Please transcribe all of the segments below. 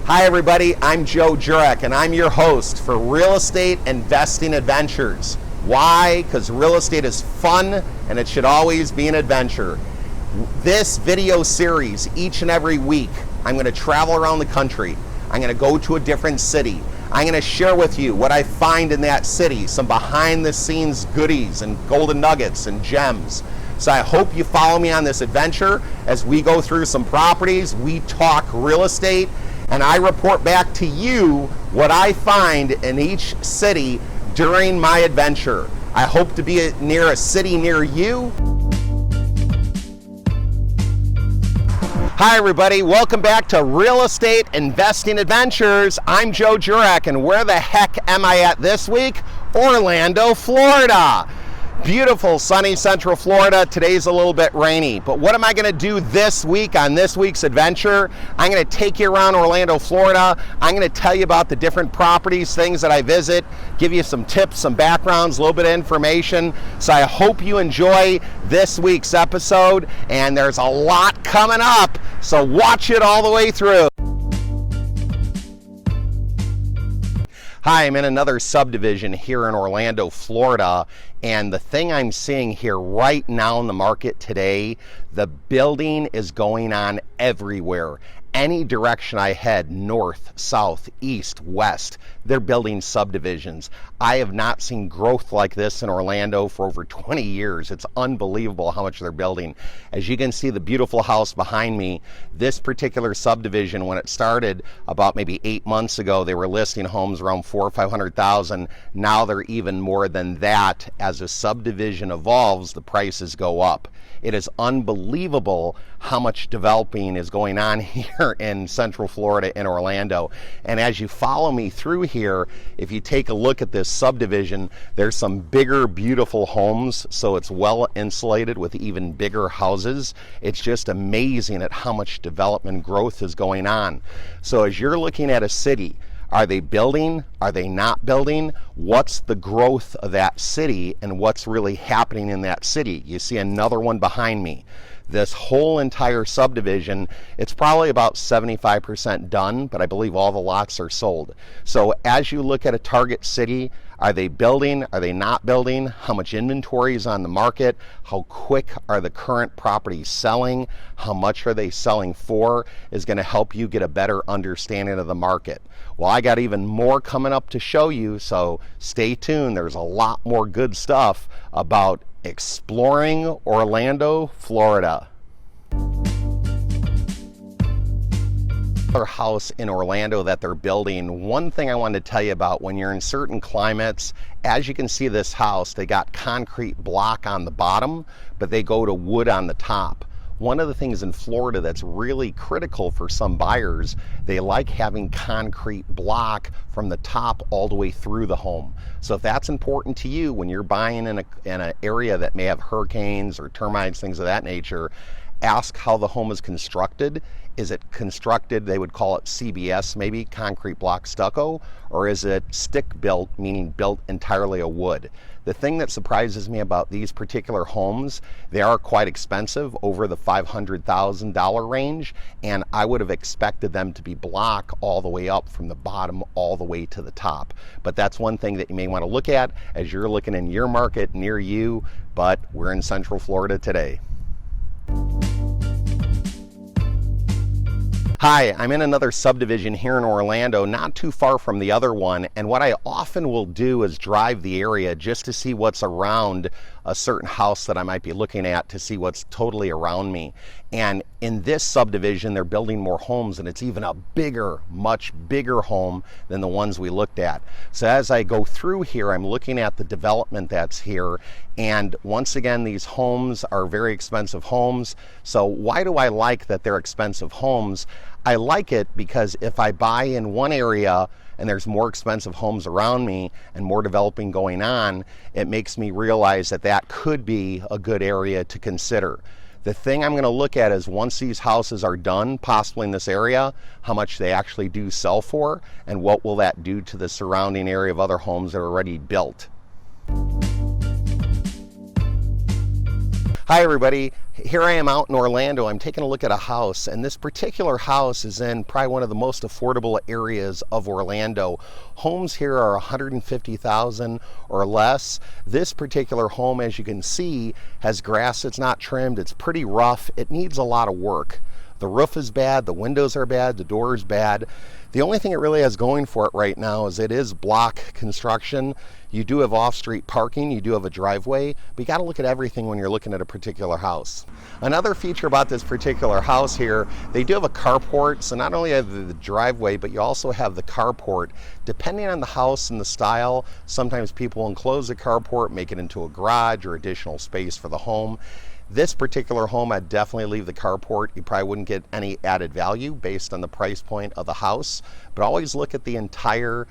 Hi everybody, I'm Joe Jurek and I'm your host for Real Estate Investing Adventures. Why? Because real estate is fun and it should always be an adventure. This video series, each and every week, I'm going to travel around the country. I'm going to go to a different city. I'm going to share with you what I find in that city, some behind the scenes goodies and golden nuggets and gems. So I hope you follow me on this adventure as we go through some properties, we talk real estate, and I report back to you what I find in each city during my adventure. I hope to be near a city near you. Hi everybody, welcome back to Real Estate Investing Adventures. I'm Joe Jurek, and where the heck am I at this week? Orlando, Florida. Beautiful sunny Central Florida. Today's a little bit rainy, but what am I going to do this week on this week's adventure? I'm going to take you around Orlando, Florida. I'm going to tell you about the different properties, things that I visit, give you some tips, some backgrounds, a little bit of information. So I hope you enjoy this week's episode, and there's a lot coming up, so watch it all the way through. Hi, I'm in another subdivision here in Orlando, Florida, and the thing I'm seeing here right now in the market today, the building is going on everywhere. Any direction I head, north, south, east, west, they're building subdivisions. I have not seen growth like this in Orlando for over 20 years. It's unbelievable how much they're building. As you can see, the beautiful house behind me, this particular subdivision, when it started about maybe 8 months ago, they were listing homes around $400,000 or $500,000. Now they're even more than that. As a subdivision evolves, the prices go up. It is unbelievable how much developing is going on here in Central Florida in Orlando. And as you follow me through here, if you take a look at this subdivision, there's some bigger, beautiful homes, so it's well insulated with even bigger houses. It's just amazing at how much development growth is going on. So as you're looking at a city, are they building? Are they not building? What's the growth of that city and what's really happening in that city? You see another one behind me. This whole entire subdivision, it's probably about 75% done, but I believe all the lots are sold. So as you look at a target city, are they building? Are they not building? How much inventory is on the market? How quick are the current properties selling? How much are they selling for? Is going to help you get a better understanding of the market. Well, I got even more coming up to show you, so stay tuned. There's a lot more good stuff about exploring Orlando, Florida. House in Orlando that they're building. One thing I wanted to tell you about, when you're in certain climates, as you can see this house, they got concrete block on the bottom, but they go to wood on the top. One of the things in Florida that's really critical for some buyers, they like having concrete block from the top all the way through the home. So if that's important to you when you're buying in an area that may have hurricanes or termites, things of that nature, ask how the home is constructed. Is it constructed, they would call it CBS maybe, concrete block stucco, or is it stick built, meaning built entirely of wood? The thing that surprises me about these particular homes, they are quite expensive, over the $500,000 range, and I would have expected them to be block all the way up from the bottom all the way to the top. But that's one thing that you may want to look at as you're looking in your market near you, but we're in Central Florida today. Hi, I'm in another subdivision here in Orlando, not too far from the other one, and what I often will do is drive the area just to see what's around a certain house that I might be looking at, to see what's totally around me. And in this subdivision, they're building more homes, and it's even a bigger, much bigger home than the ones we looked at. So as I go through here, I'm looking at the development that's here, and once again, these homes are very expensive homes. So why do I like that they're expensive homes? I like it because if I buy in one area and there's more expensive homes around me and more developing going on, it makes me realize that that could be a good area to consider. The thing I'm going to look at is, once these houses are done, possibly in this area, how much they actually do sell for, and what will that do to the surrounding area of other homes that are already built. Hi everybody, Here I am out in Orlando. I'm taking a look at a house, and this particular house is in probably one of the most affordable areas of Orlando. Homes here are $150,000 or less. This particular home, as you can see, has grass that's not trimmed. It's pretty rough. It needs a lot of work. The roof is bad, the windows are bad, the door is bad. The only thing it really has going for it right now is it is block construction. You do have off-street parking, you do have a driveway, but you got to look at everything when you're looking at a particular house. Another feature about this particular house here, they do have a carport, so not only have the driveway, but you also have the carport. Depending on the house and the style, sometimes people will enclose the carport, make it into a garage or additional space for the home. This particular home, I'd definitely leave the carport. You probably wouldn't get any added value based on the price point of the house, but always look at the entire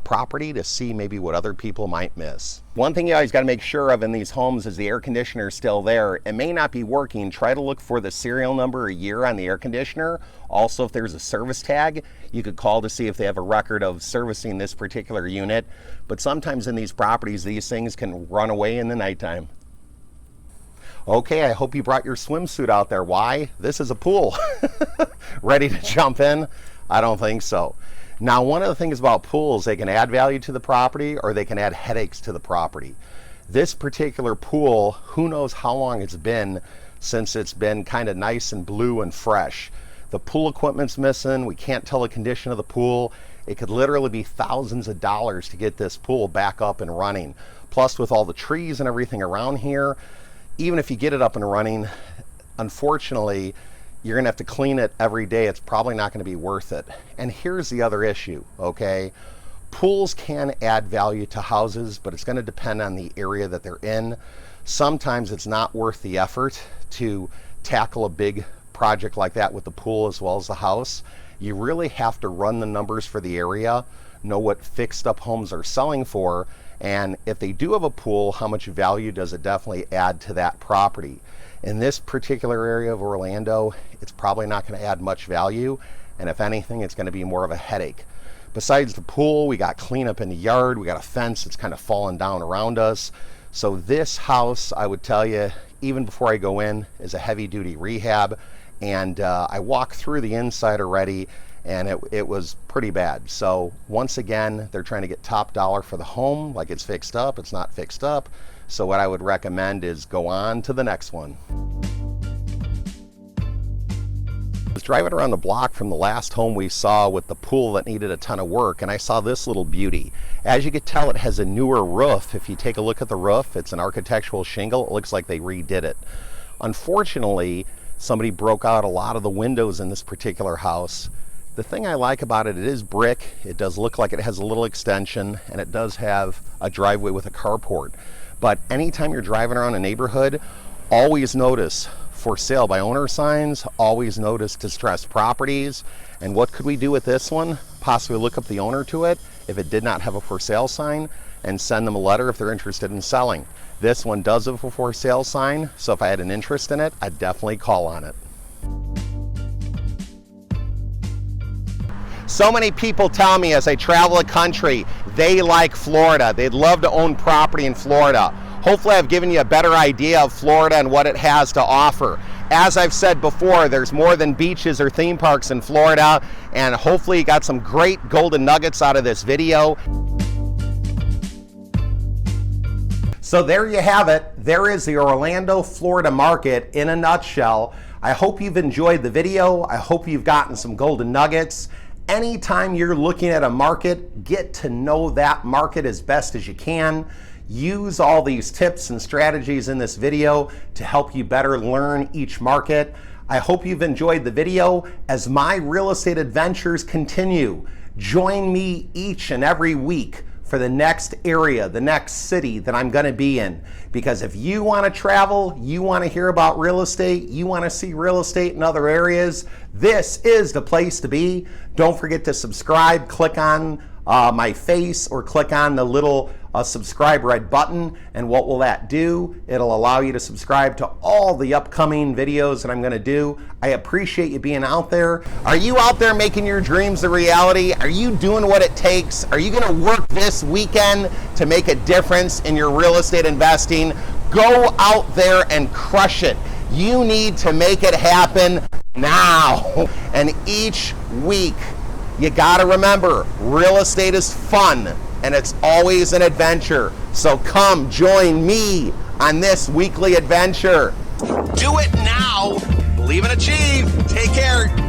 property to see maybe what other people might miss. One thing you always got to make sure of in these homes is the air conditioner is still there. It may not be working. Try to look for the serial number or year on the air conditioner. Also, if there's a service tag, you could call to see if they have a record of servicing this particular unit. But sometimes in these properties, these things can run away in the nighttime. Okay, I hope you brought your swimsuit out there. Why? This is a pool. Ready to jump in? I don't think so. Now, one of the things about pools, they can add value to the property or they can add headaches to the property. This particular pool, who knows how long it's been since it's been kind of nice and blue and fresh. The pool equipment's missing. We can't tell the condition of the pool. It could literally be thousands of dollars to get this pool back up and running. Plus, with all the trees and everything around here, even if you get it up and running, unfortunately, you're gonna have to clean it every day. It's probably not gonna be worth it. And here's the other issue, okay? Pools can add value to houses, but it's gonna depend on the area that they're in. Sometimes it's not worth the effort to tackle a big project like that with the pool as well as the house. You really have to run the numbers for the area, know what fixed up homes are selling for, and if they do have a pool, how much value does it definitely add to that property? In this particular area of Orlando, it's probably not going to add much value, and if anything, it's going to be more of a headache. Besides the pool, we got cleanup in the yard, we got a fence that's kind of fallen down around us. So this house, I would tell you, even before I go in, is a heavy-duty rehab, and I walked through the inside already, and it was pretty bad. So once again, they're trying to get top dollar for the home, like it's fixed up. It's not fixed up. So what I would recommend is go on to the next one. I was driving around the block from the last home we saw with the pool that needed a ton of work, and I saw this little beauty. As you can tell, it has a newer roof. If you take a look at the roof, it's an architectural shingle. It looks like they redid it. Unfortunately, somebody broke out a lot of the windows in this particular house. The thing I like about it, it is brick. It does look like it has a little extension, and it does have a driveway with a carport. But anytime you're driving around a neighborhood, always notice for sale by owner signs, always notice distressed properties. And what could we do with this one? Possibly look up the owner to it if it did not have a for sale sign and send them a letter if they're interested in selling. This one does have a for sale sign, so if I had an interest in it, I'd definitely call on it. So many people tell me as I travel the country, they like Florida. They'd love to own property in Florida. Hopefully I've given you a better idea of Florida and what it has to offer. As I've said before, there's more than beaches or theme parks in Florida, and hopefully you got some great golden nuggets out of this video. So there you have it. There is the Orlando, Florida market in a nutshell. I hope you've enjoyed the video. I hope you've gotten some golden nuggets. Anytime you're looking at a market, get to know that market as best as you can. Use all these tips and strategies in this video to help you better learn each market. I hope you've enjoyed the video. As my real estate adventures continue, join me each and every week for the next area, the next city that I'm gonna be in. Because if you wanna travel, you wanna hear about real estate, you wanna see real estate in other areas, this is the place to be. Don't forget to subscribe, click on my face or click on the little subscribe red button, and what will that do? It'll allow you to subscribe to all the upcoming videos that I'm gonna do. I appreciate you being out there. Are you out there making your dreams a reality? Are you doing what it takes? Are you gonna work this weekend to make a difference in your real estate investing? Go out there and crush it. You need to make it happen now. And each week, you gotta remember, real estate is fun and it's always an adventure. So come join me on this weekly adventure. Do it now. Believe and achieve. Take care.